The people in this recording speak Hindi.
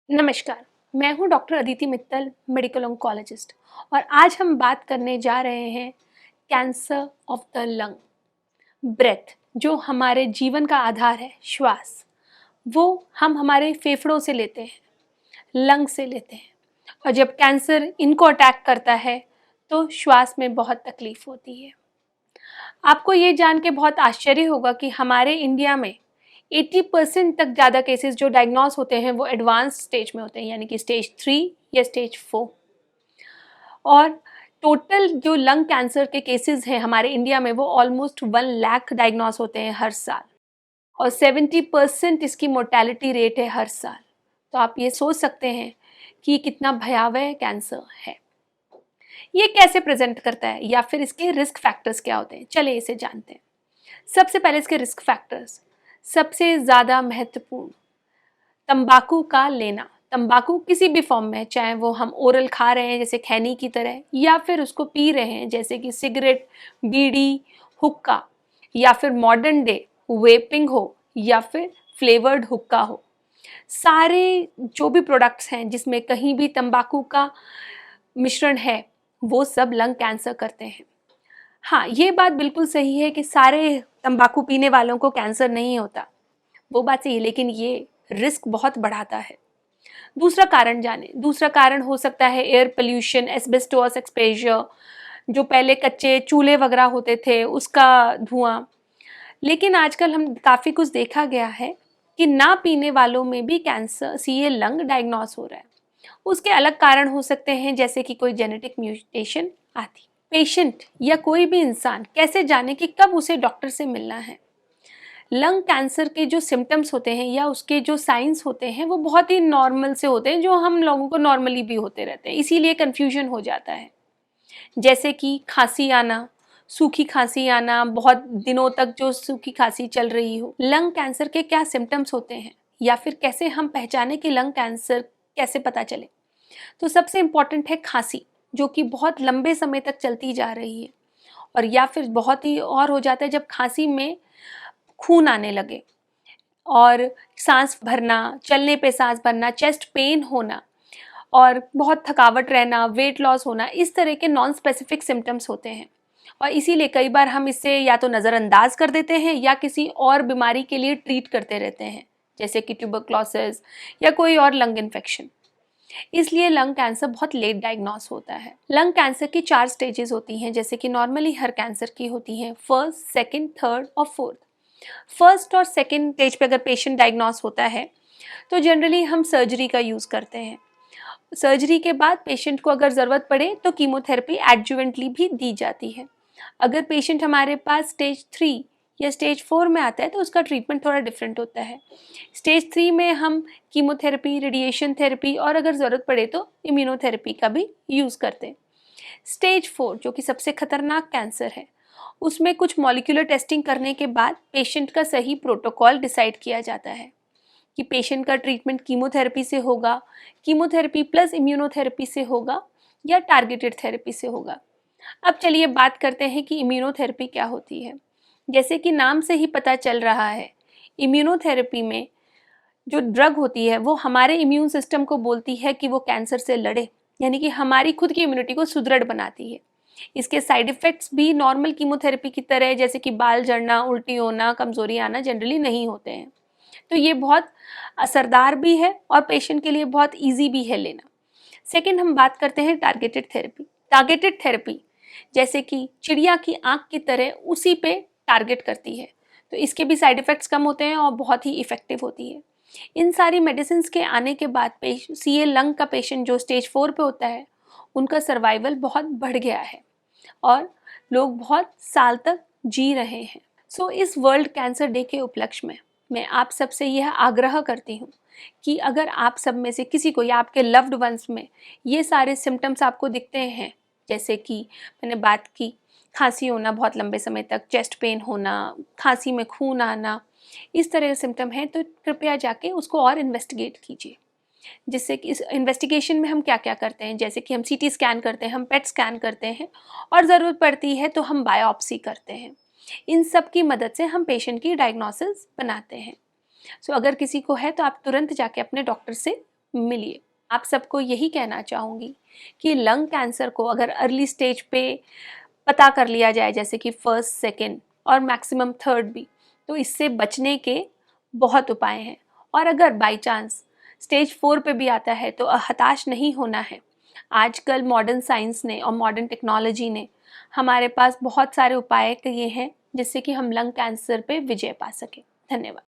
नमस्कार, मैं हूं doctor Aditi Mittal, medical oncologist और आज हम बात करने जा रहे हैं cancer of the lung. Breath जो हमारे जीवन का आधार है, श्वास, वो हम हमारे फेफड़ों से लेते हैं, लंग से लेते हैं और जब कैंसर इनको अटैक करता है तो श्वास में बहुत तकलीफ होती है। आपको ये जान के बहुत आश्चर्य होगा कि हमारे इंडिया में 80% तक ज़्यादा केसेस जो डायग्नोस होते हैं वो एडवांस स्टेज में होते हैं, यानी कि स्टेज 3 या स्टेज 4। और टोटल जो लंग कैंसर के केसेस हैं हमारे इंडिया में वो ऑलमोस्ट 1 लाख डायग्नोस होते हैं हर साल और 70% इसकी मोर्टेलिटी रेट है हर साल। तो आप ये सोच सकते हैं कि कितना भयावह कैंसर है। ये कैसे प्रेजेंट करता है या फिर इसके रिस्क फैक्टर्स क्या होते हैं, चलिए इसे जानते हैं। सबसे पहले इसके रिस्क फैक्टर्स, सबसे ज़्यादा महत्वपूर्ण, तंबाकू का लेना। तंबाकू किसी भी फॉर्म में, चाहे वो हम ओरल खा रहे हैं जैसे खैनी की तरह या फिर उसको पी रहे हैं जैसे कि सिगरेट, बीड़ी, हुक्का या फिर मॉडर्न डे वेपिंग हो या फिर फ्लेवर्ड हुक्का हो, सारे जो भी प्रोडक्ट्स हैं जिसमें कहीं भी तंबाकू का मिश्रण है वो सब लंग कैंसर करते हैं। हाँ, ये बात बिल्कुल सही है कि सारे तंबाकू पीने वालों को कैंसर नहीं होता, वो बात सही है, लेकिन ये रिस्क बहुत बढ़ाता है। दूसरा कारण जाने, दूसरा कारण हो सकता है एयर पोल्यूशन, एस्बेस्टोस एक्सपोजर, जो पहले कच्चे चूल्हे वगैरह होते थे उसका धुआं। लेकिन आजकल हम काफ़ी कुछ देखा गया है कि ना पीने वालों में भी कैंसर सीए लंग डायग्नोस हो रहा है। उसके अलग कारण हो सकते हैं जैसे कि कोई जेनेटिक म्यूटेशन आदि। पेशेंट या कोई भी इंसान कैसे जाने कि कब उसे डॉक्टर से मिलना है। लंग कैंसर के जो सिम्टम्स होते हैं या उसके जो साइंस होते हैं वो बहुत ही नॉर्मल से होते हैं, जो हम लोगों को नॉर्मली भी होते रहते हैं, इसीलिए कन्फ्यूजन हो जाता है। जैसे कि खांसी आना, सूखी खांसी आना, बहुत दिनों तक जो सूखी खांसी चल रही हो। लंग कैंसर के क्या सिम्टम्स होते हैं या फिर कैसे हम पहचाने कि लंग कैंसर कैसे पता चले। तो सबसे इम्पॉर्टेंट है खांसी, जो कि बहुत लंबे समय तक चलती जा रही है, और या फिर बहुत ही और हो जाता है जब खांसी में खून आने लगे और सांस भरना, चलने पे सांस भरना, चेस्ट पेन होना और बहुत थकावट रहना, वेट लॉस होना, इस तरह के नॉन स्पेसिफिक सिम्टम्स होते हैं। और इसीलिए कई बार हम इसे या तो नज़रअंदाज कर देते हैं या किसी और बीमारी के लिए ट्रीट करते रहते हैं, जैसे कि ट्यूबरक्लोसिस या कोई और लंग इन्फेक्शन। इसलिए लंग कैंसर बहुत लेट डायग्नोस होता है। लंग कैंसर की 4 स्टेजेस होती हैं, जैसे कि नॉर्मली हर कैंसर की होती हैं, फर्स्ट, सेकंड, थर्ड और फोर्थ। फर्स्ट और सेकंड स्टेज पे अगर पेशेंट डायग्नोस होता है तो जनरली हम सर्जरी का यूज़ करते हैं। सर्जरी के बाद पेशेंट को अगर ज़रूरत पड़े तो कीमोथेरेपी एडजुवेंटली भी दी जाती है। अगर पेशेंट हमारे पास स्टेज 3 या स्टेज 4 में आता है तो उसका ट्रीटमेंट थोड़ा डिफरेंट होता है। स्टेज 3 में हम कीमोथेरेपी, रेडिएशन थेरेपी और अगर ज़रूरत पड़े तो इम्यूनोथेरेपी का भी यूज़ करते हैं। स्टेज 4 जो कि सबसे खतरनाक कैंसर है, उसमें कुछ मॉलिक्यूलर टेस्टिंग करने के बाद पेशेंट का सही प्रोटोकॉल डिसाइड किया जाता है कि पेशेंट का ट्रीटमेंट कीमोथेरेपी से होगा, कीमोथेरेपी प्लस इम्यूनोथेरेपी से होगा या टारगेटेड थेरेपी से होगा। अब चलिए बात करते हैं कि इम्यूनोथेरेपी क्या होती है। जैसे कि नाम से ही पता चल रहा है, इम्यूनोथेरेपी में जो ड्रग होती है वो हमारे इम्यून सिस्टम को बोलती है कि वो कैंसर से लड़े, यानी कि हमारी खुद की इम्यूनिटी को सुदृढ़ बनाती है। इसके साइड इफ़ेक्ट्स भी नॉर्मल कीमोथेरेपी की तरह, जैसे कि बाल झड़ना, उल्टी होना, कमज़ोरी आना, जनरली नहीं होते हैं। तो ये बहुत असरदार भी है और पेशेंट के लिए बहुत ईजी भी है लेना। सेकंड, हम बात करते हैं टारगेटेड थेरेपी। टारगेटेड थेरेपी जैसे कि चिड़िया की आँख की तरह उसी पे टारगेट करती है, तो इसके भी साइड इफ़ेक्ट्स कम होते हैं और बहुत ही इफ़ेक्टिव होती है। इन सारी मेडिसिन्स के आने के बाद सीए लंग का पेशेंट जो स्टेज 4 पे होता है, उनका सर्वाइवल बहुत बढ़ गया है और लोग बहुत साल तक जी रहे हैं। सो इस वर्ल्ड कैंसर डे के उपलक्ष्य में मैं आप सबसे यह आग्रह करती हूँ कि अगर आप सब में से किसी को या आपके लव्ड वंस में ये सारे सिम्टम्स आपको दिखते हैं, जैसे कि मैंने बात की, खांसी होना बहुत लंबे समय तक, चेस्ट पेन होना, खांसी में खून आना, इस तरह के सिम्टम हैं, तो कृपया जाके उसको और इन्वेस्टिगेट कीजिए। जिससे कि इस इन्वेस्टिगेशन में हम क्या-क्या करते हैं, जैसे कि हम सीटी स्कैन करते हैं, हम पेट स्कैन करते हैं और ज़रूरत पड़ती है तो हम बायोप्सी करते हैं। इन सब की मदद से हम पेशेंट की डायग्नोसिस बनाते हैं। सो अगर किसी को है तो आप तुरंत जाके अपने डॉक्टर से मिलिए। आप सबको यही कहना चाहूँगी कि लंग कैंसर को अगर अर्ली स्टेज पे पता कर लिया जाए, जैसे कि फर्स्ट, सेकंड और मैक्सिमम थर्ड भी, तो इससे बचने के बहुत उपाय हैं। और अगर बाय चांस स्टेज 4 पे भी आता है तो हताश नहीं होना है। आजकल मॉडर्न साइंस ने और मॉडर्न टेक्नोलॉजी ने हमारे पास बहुत सारे उपाय किए हैं जिससे कि हम लंग कैंसर पे विजय पा सकें। धन्यवाद।